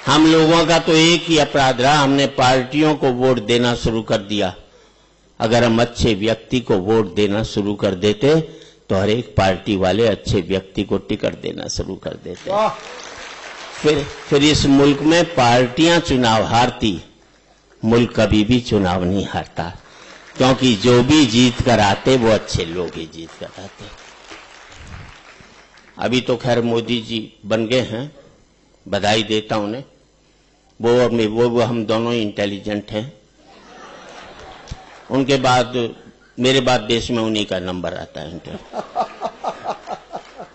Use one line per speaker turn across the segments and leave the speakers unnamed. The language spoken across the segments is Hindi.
हम लोगों का तो एक ही अपराध रहा, हमने पार्टियों को वोट देना शुरू कर दिया। अगर हम अच्छे व्यक्ति को वोट देना शुरू कर देते तो हर एक पार्टी वाले अच्छे व्यक्ति को टिकट देना शुरू कर देते। फिर इस मुल्क में पार्टियां चुनाव हारती, मुल्क कभी भी चुनाव नहीं हारता, क्योंकि जो भी जीत कर आते वो अच्छे लोग ही जीत कर आते। अभी तो खैर मोदी जी बन गए हैं, बधाई देता हूं उन्हें। वो हम दोनों ही इंटेलिजेंट हैं। उनके बाद मेरे बाद देश में उन्हीं का नंबर आता है।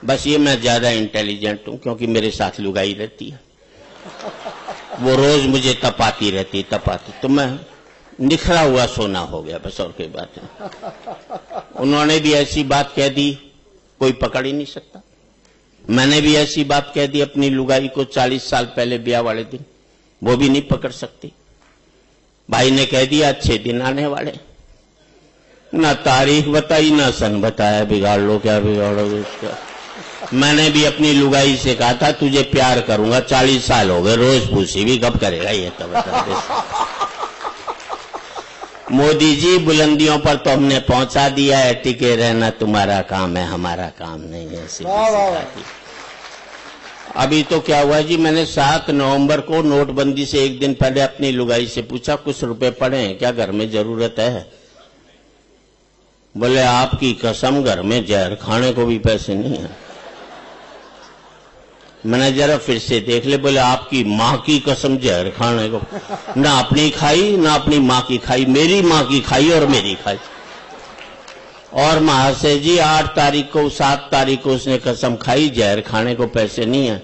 बस ये मैं ज्यादा इंटेलिजेंट हूं क्योंकि मेरे साथ लुगाई रहती है, वो रोज मुझे तपाती रहती, तो मैं निखरा हुआ सोना हो गया, बस और कोई बात नहीं। उन्होंने भी ऐसी बात कह दी, कोई पकड़ ही नहीं सकता। मैंने भी ऐसी बात कह दी अपनी लुगाई को 40 साल पहले ब्याह वाले दिन, वो भी नहीं पकड़ सकती। भाई ने कह दिया अच्छे दिन आने वाले, ना तारीख बताई ना सन बताया, बिगाड़ लो क्या बिगाड़ोगे इसका। मैंने भी अपनी लुगाई से कहा था तुझे प्यार करूंगा, 40 साल हो गए, रोज पूछी भी कब करेगा ये, तब बता दे। मोदी जी बुलंदियों पर तो हमने पहुंचा दिया है, टिके रहना तुम्हारा काम है, हमारा काम नहीं है। अभी तो क्या हुआ जी, मैंने 7 नवंबर को नोटबंदी से एक दिन पहले अपनी लुगाई से पूछा कुछ रुपए पड़े हैं क्या, घर में जरूरत है? बोले आपकी कसम घर में जहर खाने को भी पैसे नहीं है। मैंने जरा फिर से देख ले, बोले आपकी माँ की कसम जहर खाने को, ना अपनी खाई ना अपनी माँ की खाई, मेरी माँ की खाई और मेरी खाई। और महाशय जी 8 तारीख को 7 तारीख को उसने कसम खाई जहर खाने को पैसे नहीं है,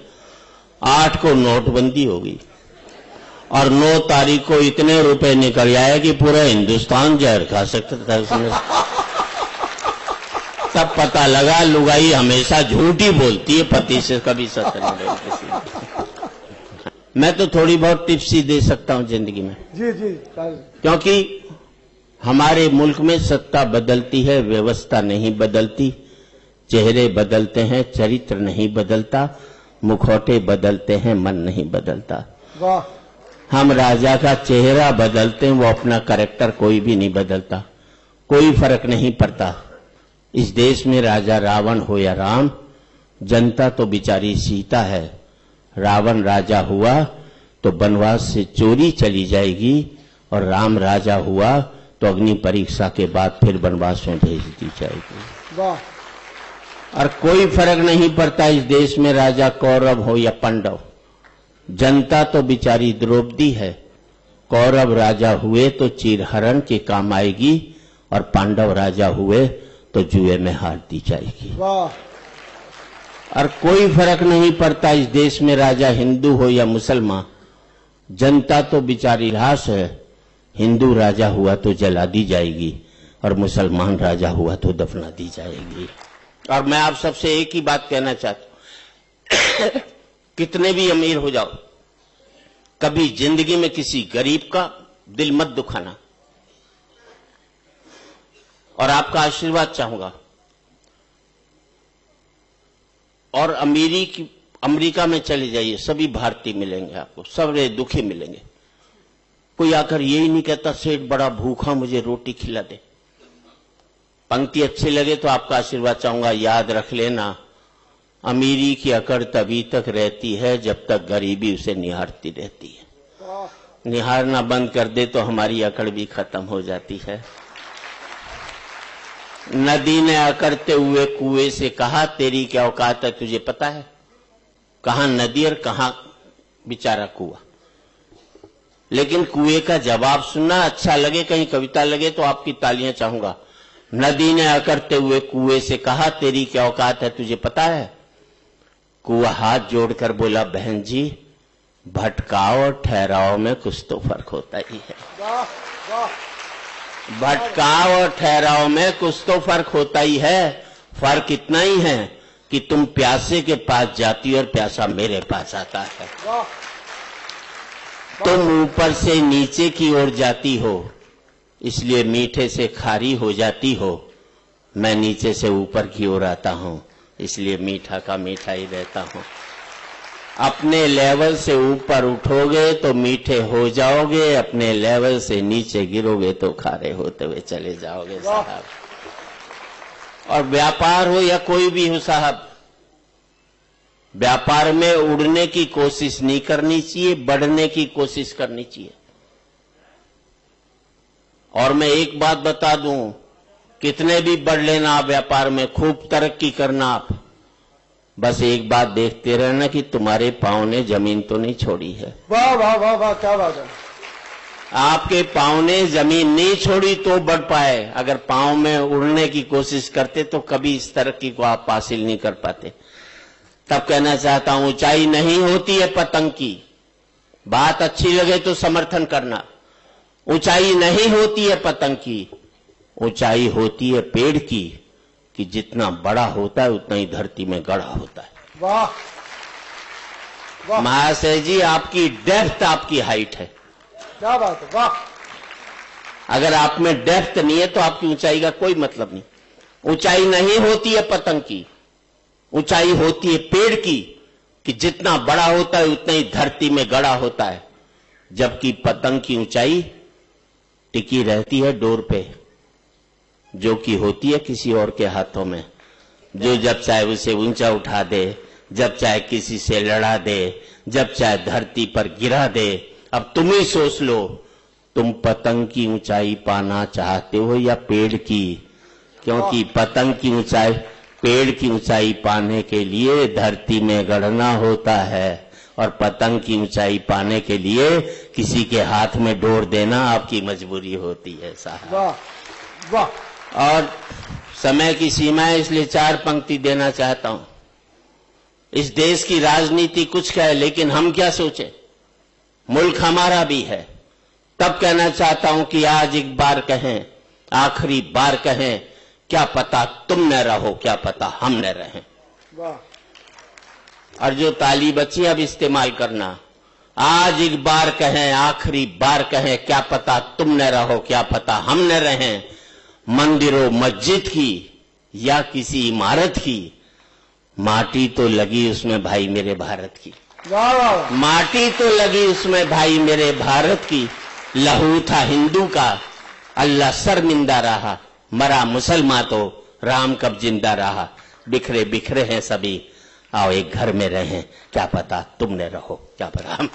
8 को नोटबंदी होगी और 9 तारीख को इतने रुपए निकल आए कि पूरा हिंदुस्तान जहर खा सकता था उसमें। तब पता लगा लुगाई हमेशा झूठी बोलती है, पति से कभी सच नहीं बोलती। मैं तो थोड़ी बहुत टिप्स ही दे सकता हूं जिंदगी में जी, क्योंकि हमारे मुल्क में सत्ता बदलती है, व्यवस्था नहीं बदलती। चेहरे बदलते हैं, चरित्र नहीं बदलता। मुखौटे बदलते हैं, मन नहीं बदलता। हम राजा का चेहरा बदलते हैं, वो अपना कैरेक्टर कोई भी नहीं बदलता। कोई फर्क नहीं पड़ता। इस देश में राजा रावण हो या राम, जनता तो बेचारी सीता है। रावण राजा हुआ तो वनवास से चोरी चली जाएगी, और राम राजा हुआ तो अग्नि परीक्षा के बाद फिर वनवास में भेज दी जाएगी। और कोई फर्क नहीं पड़ता इस देश में राजा कौरव हो या पांडव। जनता तो बेचारी द्रौपदी है। कौरव राजा हुए तो चीरहरण के काम आएगी, और पांडव राजा हुए तो जुए में हार दी जाएगी। और कोई फर्क नहीं पड़ता इस देश में राजा हिंदू हो या मुसलमान। जनता तो बेचारी लाश है। हिंदू राजा हुआ तो जला दी जाएगी, और मुसलमान राजा हुआ तो दफना दी जाएगी। और मैं आप सबसे एक ही बात कहना चाहता हूं, कितने भी अमीर हो जाओ, कभी जिंदगी में किसी गरीब का दिल मत दुखाना। और आपका आशीर्वाद चाहूंगा। और अमेरिका में चले जाइए, सभी भारतीय मिलेंगे आपको, सब दुखी मिलेंगे। कोई आकर यही नहीं कहता सेठ बड़ा भूखा, मुझे रोटी खिला दे। पंक्ति अच्छी लगे तो आपका आशीर्वाद चाहूंगा। याद रख लेना, अमीरी की अकड़ तभी तक रहती है जब तक गरीबी उसे निहारती रहती है। निहारना बंद कर दे तो हमारी अकड़ भी खत्म हो जाती है। नदी ने अकड़ते हुए कुएं से कहा तेरी क्या औकात है तुझे पता है? कहां नदी और कहां बेचारा कुआं। लेकिन कुएं का जवाब सुनना अच्छा लगे, कहीं कविता लगे तो आपकी तालियां चाहूंगा। नदी ने अकड़ते हुए कुएं से कहा तेरी क्या औकात है तुझे पता है? कुआं हाथ जोड़कर बोला बहन जी, भटकाव और ठहराव में कुछ तो फर्क होता ही है। भटकाव और ठहराव में कुछ तो फर्क होता ही है। फर्क इतना ही है कि तुम प्यासे के पास जाती और प्यासा मेरे पास आता है। तुम ऊपर से नीचे की ओर जाती हो, इसलिए मीठे से खारी हो जाती हो। मैं नीचे से ऊपर की ओर आता हूं, इसलिए मीठा का मीठा ही रहता हूं। अपने लेवल से ऊपर उठोगे तो मीठे हो जाओगे, अपने लेवल से नीचे गिरोगे तो खारे होते हुए चले जाओगे साहब। और व्यापार हो या कोई भी हो साहब, व्यापार में उड़ने की कोशिश नहीं करनी चाहिए, बढ़ने की कोशिश करनी चाहिए। और मैं एक बात बता दूं, कितने भी बढ़ लेना आप व्यापार में, खूब तरक्की करना आप, बस एक बात देखते रहना कि तुम्हारे पांव ने जमीन तो नहीं छोड़ी है।
वाह वाह वाह वाह, क्या बात है।
आपके पांव ने जमीन नहीं छोड़ी तो बढ़ पाए, अगर पांव में उड़ने की कोशिश करते तो कभी इस तरक्की को आप हासिल नहीं कर पाते। तब कहना चाहता हूं, ऊंचाई नहीं होती है पतंग की, बात अच्छी लगे तो समर्थन करना। ऊंचाई नहीं होती है पतंग की, ऊंचाई होती है पेड़ की, कि जितना बड़ा होता है उतना ही धरती में गड़ा होता है।
वाह वाह
महाशय जी, आपकी डेप्थ आपकी हाइट है।
क्या बात है, वाह।
अगर आप में डेप्थ नहीं है तो आपकी ऊंचाई का कोई मतलब नहीं। ऊंचाई नहीं होती है पतंग की, ऊंचाई होती है पेड़ की, कि जितना बड़ा होता है उतना ही धरती में गड़ा होता है। जबकि पतंग की ऊंचाई टिकी रहती है डोर पे, जो कि होती है किसी और के हाथों में, जो जब चाहे उसे ऊंचा उठा दे, जब चाहे किसी से लड़ा दे, जब चाहे धरती पर गिरा दे। अब तुम ही सोच लो, तुम पतंग की ऊंचाई पाना चाहते हो या पेड़ की? क्योंकि पतंग की ऊंचाई, पेड़ की ऊंचाई पाने के लिए धरती में गड़ना होता है, और पतंग की ऊंचाई पाने के लिए किसी के हाथ में डोर देना आपकी मजबूरी होती है साहब।
वाह वाह।
और समय की सीमा है, इसलिए 4 पंक्ति देना चाहता हूं। इस देश की राजनीति कुछ कहे, लेकिन हम क्या सोचे, मुल्क हमारा भी है। तब कहना चाहता हूं कि आज एक बार कहें, आखिरी बार कहें, क्या पता तुम न रहो, क्या पता हम न रहें।
वाह।
और जो ताली बची अब इस्तेमाल करना, आज एक बार कहें, आखिरी बार कहें, क्या पता तुम न रहो, क्या पता हम न रहें। मंदिरों मस्जिद की या किसी इमारत की, माटी तो लगी उसमें भाई मेरे भारत की।
वाह।
माटी तो लगी उसमें भाई मेरे भारत की। लहू था हिंदू का, अल्लाह शर्मिंदा रहा, मरा मुसलमान तो राम कब जिंदा रहा। बिखरे बिखरे हैं सभी, आओ एक घर में रहें, क्या पता तुम न रहो, क्या पता हम।